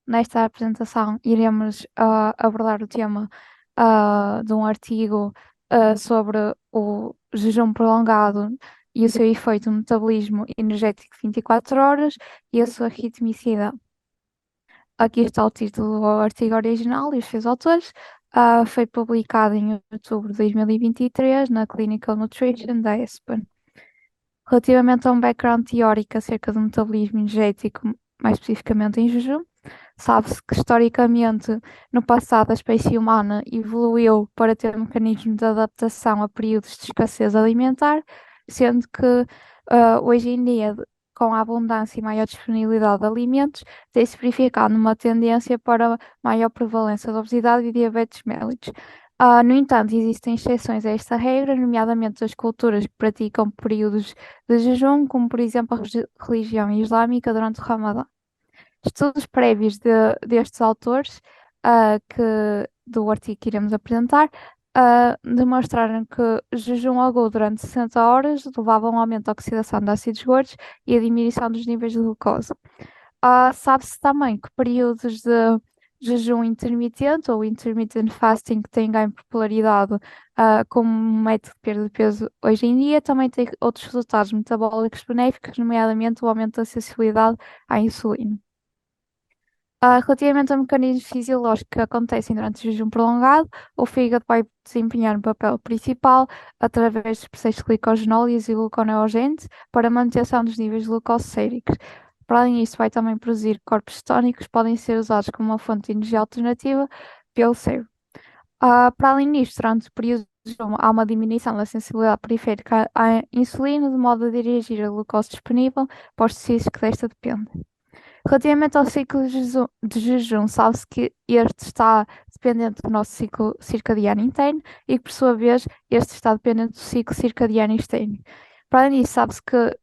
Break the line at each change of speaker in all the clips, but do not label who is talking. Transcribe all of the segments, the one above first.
nesta apresentação iremos abordar o tema de um artigo sobre o jejum prolongado e o seu efeito no metabolismo energético de 24 horas e a sua ritmicidade. Aqui está o título do artigo original e os seus autores. Foi publicado em outubro de 2023 na Clinical Nutrition da ESPEN. Relativamente a um background teórico acerca do metabolismo energético, mais especificamente em jejum, sabe-se que historicamente, no passado, a espécie humana evoluiu para ter mecanismos de adaptação a períodos de escassez alimentar, sendo que hoje em dia, com a abundância e maior disponibilidade de alimentos, tem-se verificado uma tendência para maior prevalência de obesidade e diabetes mellitus. No entanto, existem exceções a esta regra, nomeadamente as culturas que praticam períodos de jejum, como por exemplo a religião islâmica durante o Ramadã. Estudos prévios destes autores, do artigo que iremos apresentar, demonstraram que jejum agudo durante 60 horas levava a um aumento da oxidação de ácidos gordos e a diminuição dos níveis de glucose. Sabe-se também que períodos de jejum intermitente ou intermittent fasting, que têm ganho popularidade como método de perda de peso hoje em dia, também tem outros resultados metabólicos benéficos, nomeadamente o aumento da sensibilidade à insulina. Relativamente a mecanismos fisiológicos que acontecem durante o jejum prolongado, o fígado vai desempenhar um papel principal através dos processos de glicogenólise e gluconeogênese para a manutenção dos níveis de glucose séricos. Para além disso, vai também produzir corpos cetónicos que podem ser usados como uma fonte de energia alternativa pelo cérebro. Para além disto, durante o período de jejum, há uma diminuição da sensibilidade periférica à insulina, de modo a dirigir a glucose disponível para os tecidos que desta dependem. Relativamente ao ciclo de jejum, sabe-se que este está dependente do nosso ciclo circadiano interno e que, por sua vez, este está dependente do ciclo circadiano externo. Para além disso, sabe-se que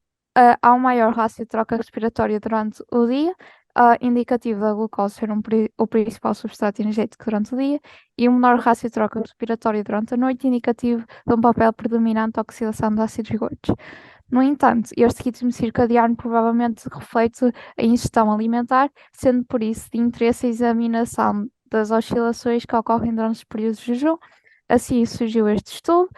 há um maior rácio de troca respiratória durante o dia, indicativo da glucose ser o principal substrato energético durante o dia, e um menor rácio de troca respiratória durante a noite, indicativo de um papel predominante da oxidação de ácidos gordos. No entanto, este ritmo circadiano provavelmente reflete a ingestão alimentar, sendo por isso de interesse a examinação das oscilações que ocorrem durante os períodos de jejum. Assim surgiu este estudo,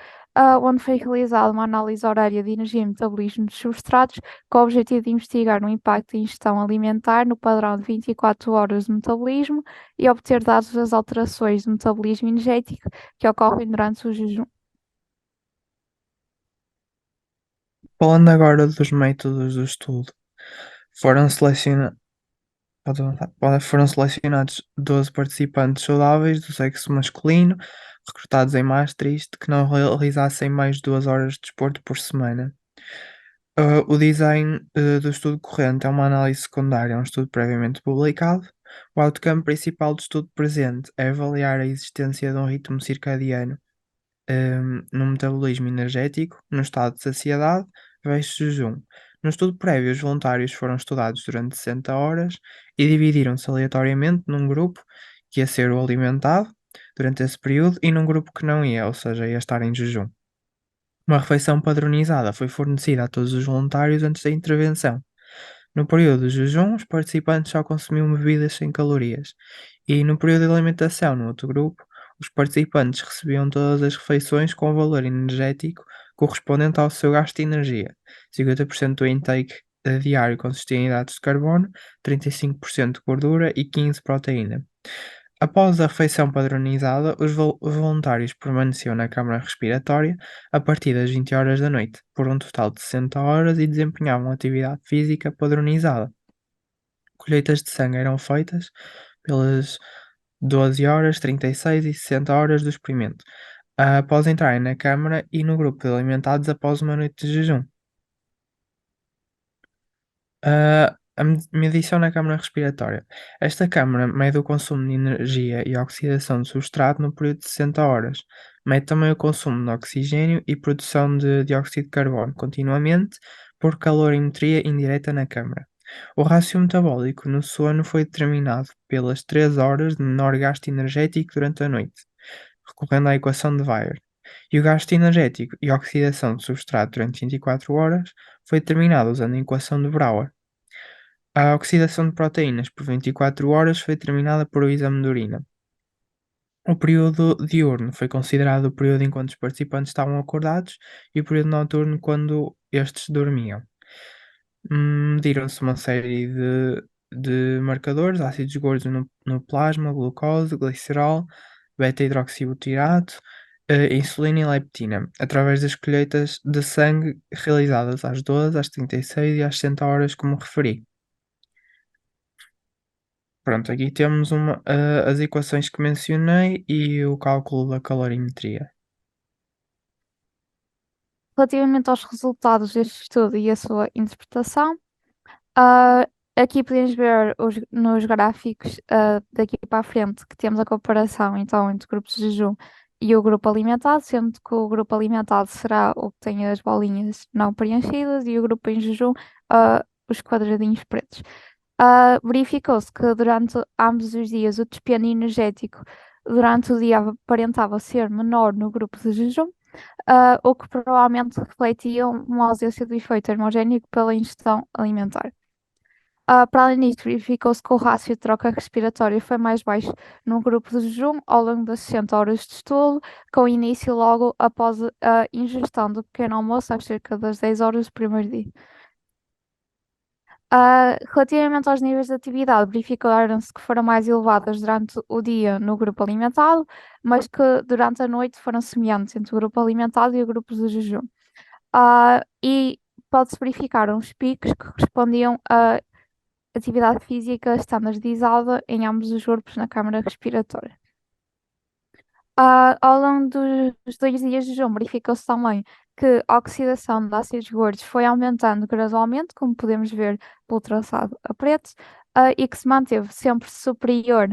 onde foi realizada uma análise horária de energia e metabolismo dos substratos, com o objetivo de investigar o impacto da ingestão alimentar no padrão de 24 horas de metabolismo e obter dados das alterações de metabolismo energético que ocorrem durante o jejum.
Falando agora dos métodos do estudo, foram seleciona- pode avançar. Foram selecionados 12 participantes saudáveis do sexo masculino, recrutados em Maastricht, que não realizassem mais de 2 horas de desporto por semana. O design do estudo corrente é uma análise secundária, é um estudo previamente publicado. O outcome principal do estudo presente é avaliar a existência de um ritmo circadiano no metabolismo energético, no estado de saciedade versus jejum. No estudo prévio, os voluntários foram estudados durante 60 horas e dividiram-se aleatoriamente num grupo que ia ser o alimentado durante esse período e num grupo que não ia, ou seja, ia estar em jejum. Uma refeição padronizada foi fornecida a todos os voluntários antes da intervenção. No período de jejum, os participantes só consumiam bebidas sem calorias, e no período de alimentação, no outro grupo, os participantes recebiam todas as refeições com o valor energético correspondente ao seu gasto de energia. 50% do intake diário consistia em hidratos de carbono, 35% de gordura e 15% de proteína. Após a refeição padronizada, os voluntários permaneciam na câmara respiratória a partir das 20 horas da noite, por um total de 60 horas e desempenhavam atividade física padronizada. Colheitas de sangue eram feitas pelas 12 horas, 36 e 60 horas do experimento, após entrarem na câmara e no grupo de alimentados após uma noite de jejum. A medição na câmara respiratória. Esta câmara mede o consumo de energia e a oxidação do substrato no período de 60 horas. Mede também o consumo de oxigênio e produção de dióxido de carbono continuamente por calorimetria indireta na câmara. O rácio metabólico no sono foi determinado pelas 3 horas de menor gasto energético durante a noite, recorrendo à equação de Weyer. E o gasto energético e a oxidação do substrato durante 24 horas foi determinado usando a equação de Brouwer. A oxidação de proteínas por 24 horas foi determinada por o exame de urina. O período diurno foi considerado o período enquanto os participantes estavam acordados e o período noturno quando estes dormiam. Mediram-se uma série de marcadores, ácidos gordos no plasma, glucose, glicerol, beta-hidroxibutirato, insulina e leptina, através das colheitas de sangue realizadas às 12, às 36 e às 60 horas, como referi. Pronto, aqui temos as equações que mencionei e o cálculo da calorimetria.
Relativamente aos resultados deste estudo e a sua interpretação, ah, aqui podemos ver nos gráficos daqui para a frente que temos a comparação então entre grupos de jejum e o grupo alimentado, sendo que o grupo alimentado será o que tem as bolinhas não preenchidas e o grupo em jejum os quadradinhos pretos. Verificou-se que durante ambos os dias o dispêndio energético durante o dia aparentava ser menor no grupo de jejum, o que provavelmente refletia uma ausência do efeito termogénico pela ingestão alimentar. Para além disto, verificou-se que o rácio de troca respiratória foi mais baixo no grupo de jejum ao longo das 60 horas de estudo, com início logo após a ingestão do pequeno almoço, às cerca das 10 horas do primeiro dia. Relativamente aos níveis de atividade, verificaram-se que foram mais elevadas durante o dia no grupo alimentado, mas que durante a noite foram semelhantes entre o grupo alimentado e o grupo de jejum. E pode-se verificar uns picos que correspondiam a atividade física estandardizada em ambos os grupos na câmara respiratória. Ao longo dos 2 dias de jejum, verificou-se também que a oxidação de ácidos gordos foi aumentando gradualmente, como podemos ver pelo traçado a preto, e que se manteve sempre superior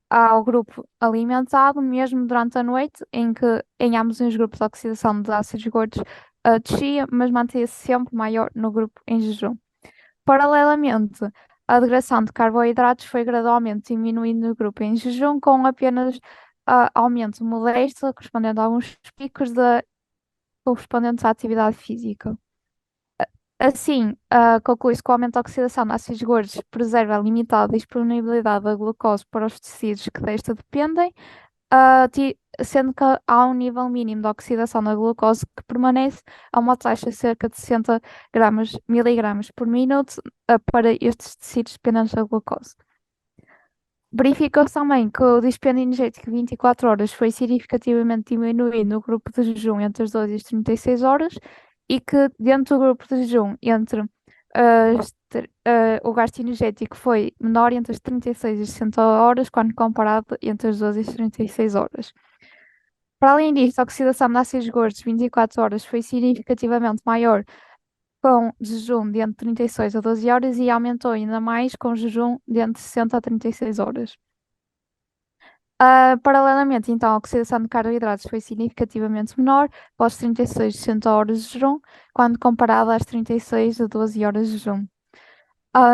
ao grupo alimentado, mesmo durante a noite, em que em ambos os grupos a oxidação de ácidos gordos descia, mas mantinha-se sempre maior no grupo em jejum. Paralelamente, a degradação de carboidratos foi gradualmente diminuindo no grupo em jejum, com apenas aumento modesto, correspondendo a alguns picos correspondentes à atividade física. Assim, conclui-se que o aumento da oxidação de ácidos gordos preserva a limitada disponibilidade da glucose para os tecidos que desta dependem, sendo que há um nível mínimo de oxidação da glucose que permanece a uma taxa de cerca de 60 miligramas por minuto para estes tecidos dependentes da glucose. Verificou-se também que o dispêndio energético de 24 horas foi significativamente diminuído no grupo de jejum entre as 12 e as 36 horas e que dentro do grupo de jejum o gasto energético foi menor entre as 36 e as 60 horas quando comparado entre as 12 e as 36 horas. Para além disto, a oxidação de ácidos gordos 24 horas foi significativamente maior com jejum de entre 36 a 12 horas e aumentou ainda mais com jejum de entre 60 a 36 horas. Paralelamente, então, a oxidação de carboidratos foi significativamente menor após 36 a 60 horas de jejum, quando comparada às 36 a 12 horas de jejum.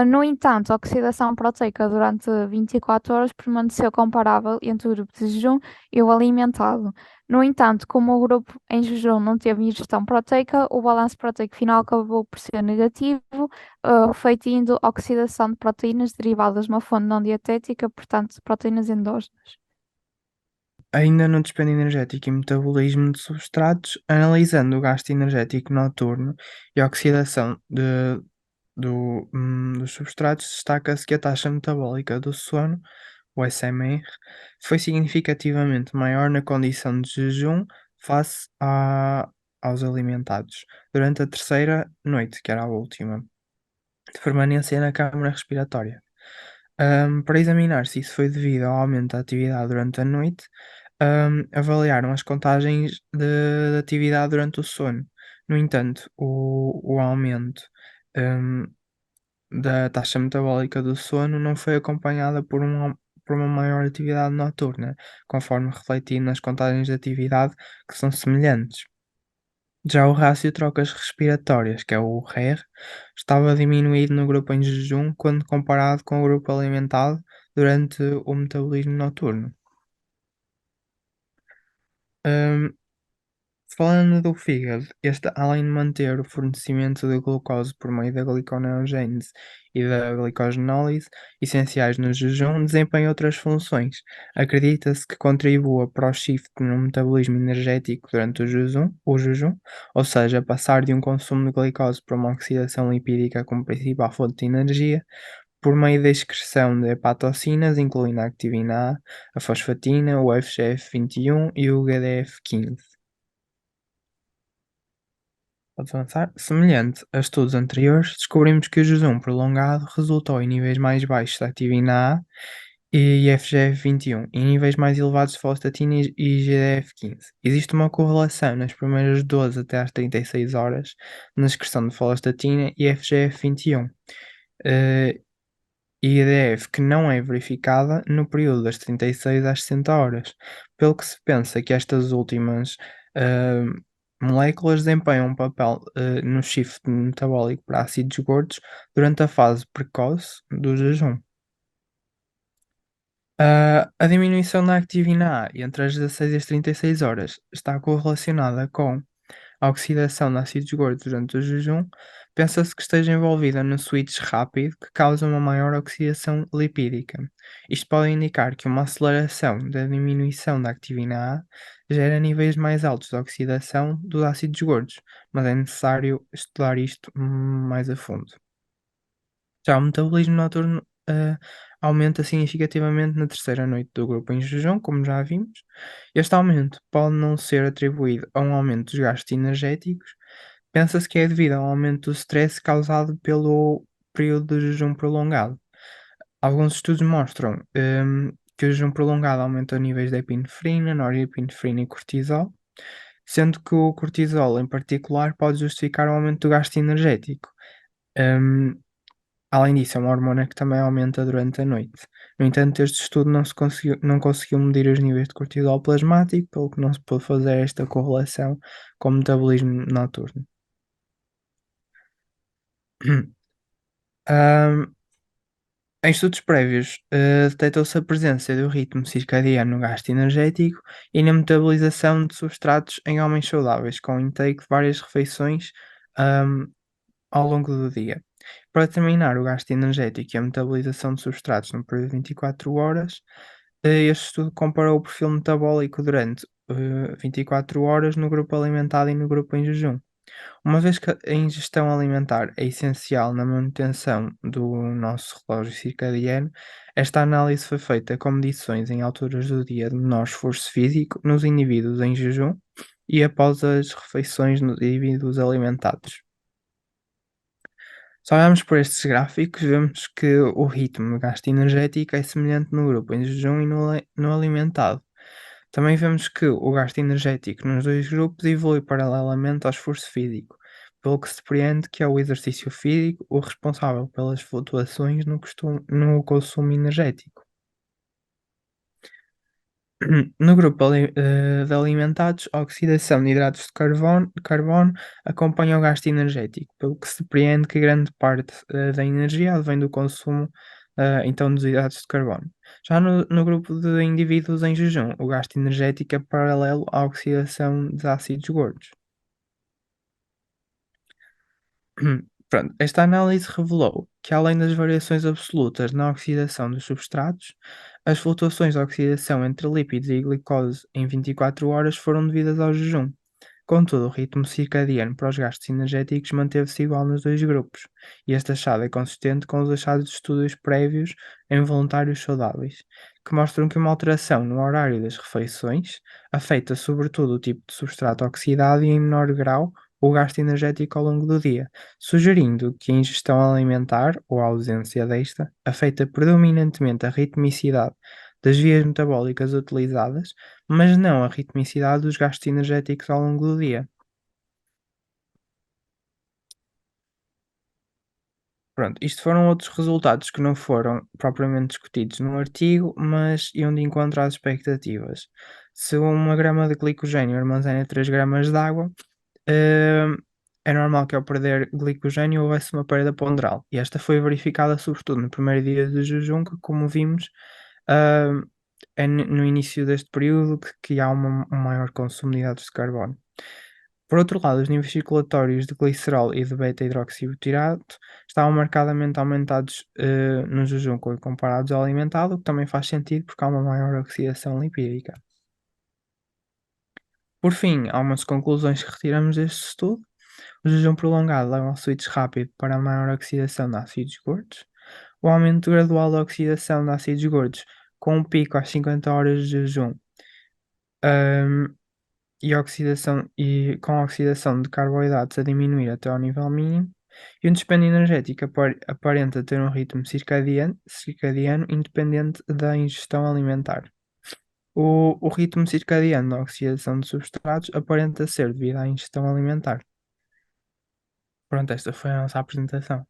No entanto, a oxidação proteica durante 24 horas permaneceu comparável entre o grupo de jejum e o alimentado. No entanto, como o grupo em jejum não teve ingestão proteica, o balanço proteico final acabou por ser negativo, refletindo a oxidação de proteínas derivadas de uma fonte não dietética, portanto, proteínas endógenas.
Ainda no dispêndio energético e metabolismo de substratos, analisando o gasto energético noturno e a oxidação dos substratos, destaca-se que a taxa metabólica do sono, o SMR, foi significativamente maior na condição de jejum face aos alimentados, durante a terceira noite, que era a última, de permanência na câmara respiratória. Para examinar se isso foi devido ao aumento da atividade durante a noite, avaliaram as contagens de atividade durante o sono. No entanto, o aumento hum, da taxa metabólica do sono não foi acompanhada por uma maior atividade noturna, conforme refletido nas contagens de atividade que são semelhantes. Já o rácio de trocas respiratórias, que é o RER, estava diminuído no grupo em jejum quando comparado com o grupo alimentado durante o metabolismo noturno. Hum, Falando do fígado, este, além de manter o fornecimento de glucose por meio da gliconeogênese e da glicogenólise, essenciais no jejum, desempenha outras funções. Acredita-se que contribua para o shift no metabolismo energético durante o jejum, ou seja, passar de um consumo de glicose para uma oxidação lipídica como principal fonte de energia, por meio da excreção de hepatocinas, incluindo a activina A, a fosfatina, o FGF21 e o GDF15. Podes avançar. Semelhante a estudos anteriores, descobrimos que o jejum prolongado resultou em níveis mais baixos de activina A e FGF21 e níveis mais elevados de folastatina e GDF15. Existe uma correlação nas primeiras 12 até às 36 horas na excreção de folastatina e FGF21. IEDF que não é verificada no período das 36 às 60 horas, pelo que se pensa que estas últimas ah, moléculas desempenham um papel no shift metabólico para ácidos gordos durante a fase precoce do jejum. A diminuição da activina A entre as 16 e as 36 horas está correlacionada com a oxidação de ácidos gordos durante o jejum. Pensa-se que esteja envolvida no switch rápido que causa uma maior oxidação lipídica. Isto pode indicar que uma aceleração da diminuição da activina A gera níveis mais altos de oxidação dos ácidos gordos, mas é necessário estudar isto mais a fundo. Já o metabolismo noturno aumenta significativamente na terceira noite do grupo em jejum, como já vimos. Este aumento pode não ser atribuído a um aumento dos gastos energéticos. Pensa-se que é devido ao aumento do stress causado pelo período de jejum prolongado. Alguns estudos mostram que o jejum prolongado aumenta níveis de epinefrina, norepinefrina e cortisol, sendo que o cortisol em particular pode justificar o aumento do gasto energético. Hum, Além disso, é uma hormona que também aumenta durante a noite. No entanto, este estudo não conseguiu medir os níveis de cortisol plasmático, pelo que não se pôde fazer esta correlação com o metabolismo noturno. Ahm, Em estudos prévios, detectou-se a presença do ritmo circadiano no gasto energético e na metabolização de substratos em homens saudáveis, com intake de várias refeições, ahm, ao longo do dia. Para determinar o gasto energético e a metabolização de substratos no período de 24 horas, este estudo comparou o perfil metabólico durante 24 horas no grupo alimentado e no grupo em jejum. Uma vez que a ingestão alimentar é essencial na manutenção do nosso relógio circadiano, esta análise foi feita com medições em alturas do dia de menor esforço físico nos indivíduos em jejum e após as refeições nos indivíduos alimentados. Se olharmos por estes gráficos, vemos que o ritmo de gasto energético é semelhante no grupo em jejum e no alimentado. Também vemos que o gasto energético nos dois grupos evolui paralelamente ao esforço físico, pelo que se depreende que é o exercício físico o responsável pelas flutuações no consumo energético. No grupo de alimentados, a oxidação de hidratos de carbono acompanha o gasto energético, pelo que se depreende que grande parte da energia advém do consumo então dos hidratos de carbono. Já no grupo de indivíduos em jejum, o gasto energético é paralelo à oxidação de ácidos gordos. Pronto, esta análise revelou que, além das variações absolutas na oxidação dos substratos, as flutuações de oxidação entre lípidos e glicose em 24 horas foram devidas ao jejum. Contudo, o ritmo circadiano para os gastos energéticos manteve-se igual nos dois grupos, e este achado é consistente com os achados de estudos prévios em voluntários saudáveis, que mostram que uma alteração no horário das refeições afeta sobretudo o tipo de substrato oxidado e, em menor grau, o gasto energético ao longo do dia, sugerindo que a ingestão alimentar, ou a ausência desta, afeta predominantemente a ritmicidade das vias metabólicas utilizadas, mas não a ritmicidade dos gastos energéticos ao longo do dia. Pronto, isto foram outros resultados que não foram propriamente discutidos no artigo, mas iam de encontro às expectativas. Se uma grama de glicogênio armazena 3 gramas de água, hum, é normal que ao perder glicogênio houvesse uma perda ponderal. E esta foi verificada sobretudo no primeiro dia de jejum, que, como vimos, hum, é no início deste período que há um maior consumo de hidratos de carbono. Por outro lado, os níveis circulatórios de glicerol e de beta-hidroxibutirato estavam marcadamente aumentados no jejum comparados ao alimentado, o que também faz sentido porque há uma maior oxidação lipídica. Por fim, há umas conclusões que retiramos deste estudo. O jejum prolongado leva ao switch rápido para a maior oxidação de ácidos gordos. O aumento gradual da oxidação de ácidos gordos, com um pico às 50 horas de jejum, hum, e com a oxidação de carboidratos a diminuir até ao nível mínimo, e um dispêndio energético aparenta ter um ritmo circadiano independente da ingestão alimentar. O ritmo circadiano da oxidação de substratos aparenta ser devido à ingestão alimentar. Pronto, esta foi a nossa apresentação.